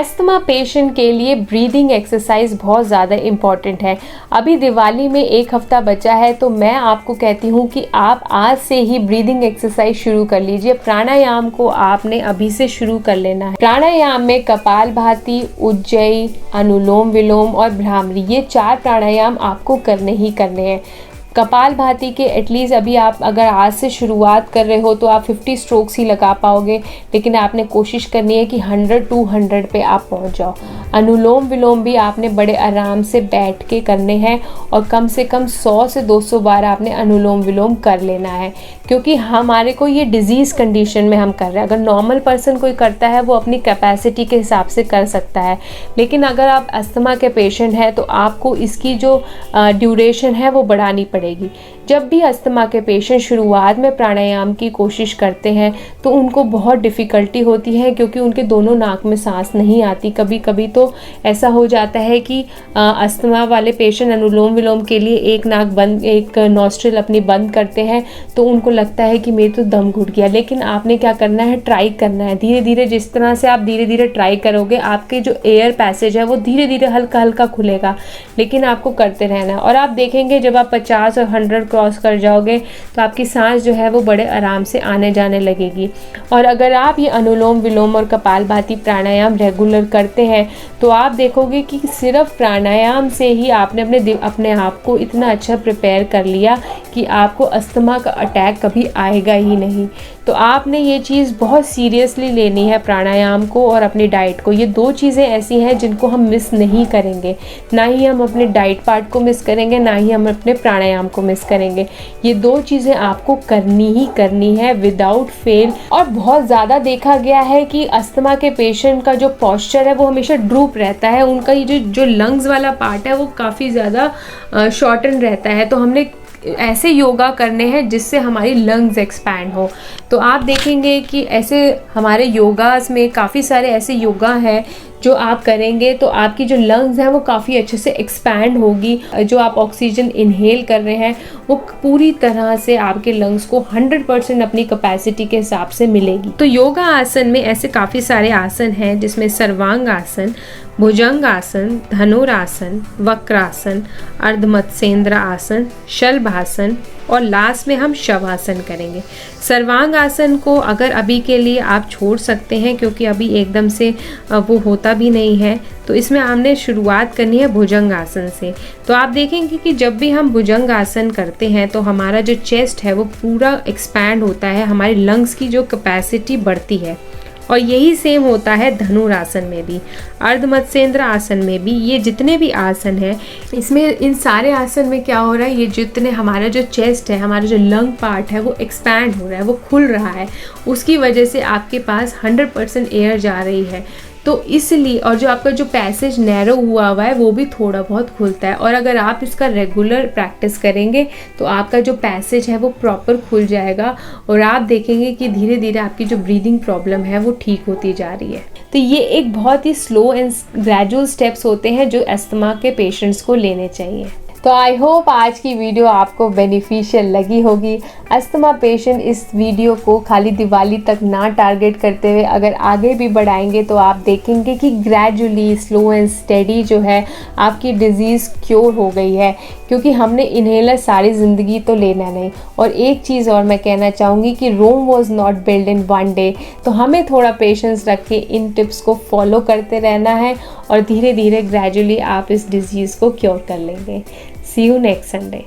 Asthma patient के लिए breathing exercise बहुत ज़्यादा इम्पॉर्टेंट है। अभी दिवाली में 1 हफ्ता बचा है, तो मैं आपको कहती हूँ कि आप आज से ही ब्रीदिंग एक्सरसाइज शुरू कर लीजिए। प्राणायाम को आपने अभी से शुरू कर लेना है। प्राणायाम में कपालभाति, उज्जयी, अनुलोम विलोम और भ्रामरी, ये 4 प्राणायाम आपको करने ही करने हैं। कपालभाति के एटलीस्ट अभी आप अगर आज से शुरुआत कर रहे हो तो आप 50 स्ट्रोक्स ही लगा पाओगे, लेकिन आपने कोशिश करनी है कि 100-200 पे आप पहुंच जाओ। अनुलोम विलोम भी आपने बड़े आराम से बैठ के करने हैं और कम से कम 100 से 200 बार आपने अनुलोम विलोम कर लेना है, क्योंकि हमारे को ये डिजीज़ कंडीशन में हम कर रहे हैं। अगर नॉर्मल पर्सन कोई करता है वो अपनी कैपेसिटी के हिसाब से कर सकता है, लेकिन अगर आप अस्थमा के पेशेंट हैं तो आपको इसकी जो ड्यूरेशन है वो बढ़ानी पड़ेगी। जब भी अस्थमा के पेशेंट शुरुआत में प्राणायाम की कोशिश करते हैं तो उनको बहुत डिफ़िकल्टी होती है, क्योंकि उनके दोनों नाक में सांस नहीं आती। कभी कभी तो ऐसा हो जाता है कि अस्थमा वाले पेशेंट अनुलोम विलोम के लिए एक नाक बंद, एक नॉस्ट्रिल अपनी बंद करते हैं तो उनको लगता है कि मेरे तो दम घुट गया। लेकिन आपने क्या करना है, ट्राई करना है धीरे धीरे। जिस तरह से आप धीरे धीरे ट्राई करोगे, आपके जो एयर पैसेज है वो धीरे धीरे हल्का हल्का खुलेगा, लेकिन आपको करते रहना है। और आप देखेंगे जब आप 50 और 100 क्रॉस कर जाओगे तो आपकी सांस जो है वो बड़े आराम से आने जाने लगेगी। और अगर आप ये अनुलोम विलोम और कपालभाति प्राणायाम रेगुलर करते हैं तो आप देखोगे कि सिर्फ प्राणायाम से ही आपने अपने आप को इतना अच्छा प्रिपेयर कर लिया कि आपको अस्थमा का अटैक कभी आएगा ही नहीं। तो आपने ये चीज़ बहुत सीरियसली लेनी है, प्राणायाम को और अपनी डाइट को। ये 2 चीज़ें ऐसी हैं जिनको हम मिस नहीं करेंगे। ना ही हम अपने डाइट पार्ट को मिस करेंगे, ना ही हम अपने प्राणायाम को मिस करेंगे। ये 2 चीज़ें आपको करनी ही करनी है विदाउट फेल। और बहुत ज़्यादा देखा गया है कि अस्थमा के पेशेंट का जो पोस्चर है वो हमेशा ड्रूप रहता है। उनका ये जो लंग्स वाला पार्ट है वो काफ़ी ज़्यादा शॉर्टन रहता है। तो हमने ऐसे योगा करने हैं जिससे हमारी लंग्स एक्सपैंड हो। तो आप देखेंगे कि ऐसे हमारे योगास में काफ़ी सारे ऐसे योगा हैं जो आप करेंगे तो आपकी जो लंग्स हैं वो काफ़ी अच्छे से एक्सपैंड होगी। जो आप ऑक्सीजन इनहेल कर रहे हैं वो पूरी तरह से आपके लंग्स को 100% अपनी कैपेसिटी के हिसाब से मिलेगी। तो योगा आसन में ऐसे काफ़ी सारे आसन हैं, जिसमें सर्वांग आसन, भुजंग आसन, धनुरासन, वक्रासन, अर्धमत्स्येंद्र आसन, शलभासन और लास्ट में हम शवासन करेंगे। सर्वांग आसन को अगर अभी के लिए आप छोड़ सकते हैं, क्योंकि अभी एकदम से वो होता भी नहीं है, तो इसमें हमने शुरुआत करनी है भुजंग आसन से। तो आप देखेंगे कि जब भी हम भुजंग आसन करते हैं तो हमारा जो चेस्ट है वो पूरा एक्सपैंड होता है, हमारी लंग्स की जो कैपेसिटी बढ़ती है। और यही सेम होता है धनुरासन में भी, अर्धमत्स्येंद्र आसन में भी। ये जितने भी आसन हैं इसमें, इन सारे आसन में क्या हो रहा है, ये जितने हमारा जो चेस्ट है, हमारा जो लंग पार्ट है वो एक्सपैंड हो रहा है, वो खुल रहा है। उसकी वजह से आपके पास 100% एयर जा रही है। तो इसलिए, और जो आपका जो पैसेज नैरो हुआ हुआ है वो भी थोड़ा बहुत खुलता है। और अगर आप इसका रेगुलर प्रैक्टिस करेंगे तो आपका जो पैसेज है वो प्रॉपर खुल जाएगा और आप देखेंगे कि धीरे धीरे आपकी जो ब्रीदिंग प्रॉब्लम है वो ठीक होती जा रही है। तो ये एक बहुत ही स्लो एंड ग्रेजुअल स्टेप्स होते हैं जो अस्थमा के पेशेंट्स को लेने चाहिए। तो आई होप आज की वीडियो आपको बेनिफिशियल लगी होगी। अस्थमा पेशेंट इस वीडियो को खाली दिवाली तक ना टारगेट करते हुए अगर आगे भी बढ़ाएंगे तो आप देखेंगे कि ग्रेजुअली स्लो एंड स्टेडी जो है आपकी डिज़ीज़ क्योर हो गई है, क्योंकि हमने इन्हेलर सारी ज़िंदगी तो लेना नहीं। और एक चीज़ और मैं कहना चाहूँगी कि Rome was not build in 1 day. तो हमें थोड़ा पेशेंस रख के इन टिप्स को फॉलो करते रहना है और धीरे धीरे ग्रेजुअली आप इस डिज़ीज़ को क्योर कर लेंगे। See you next Sunday.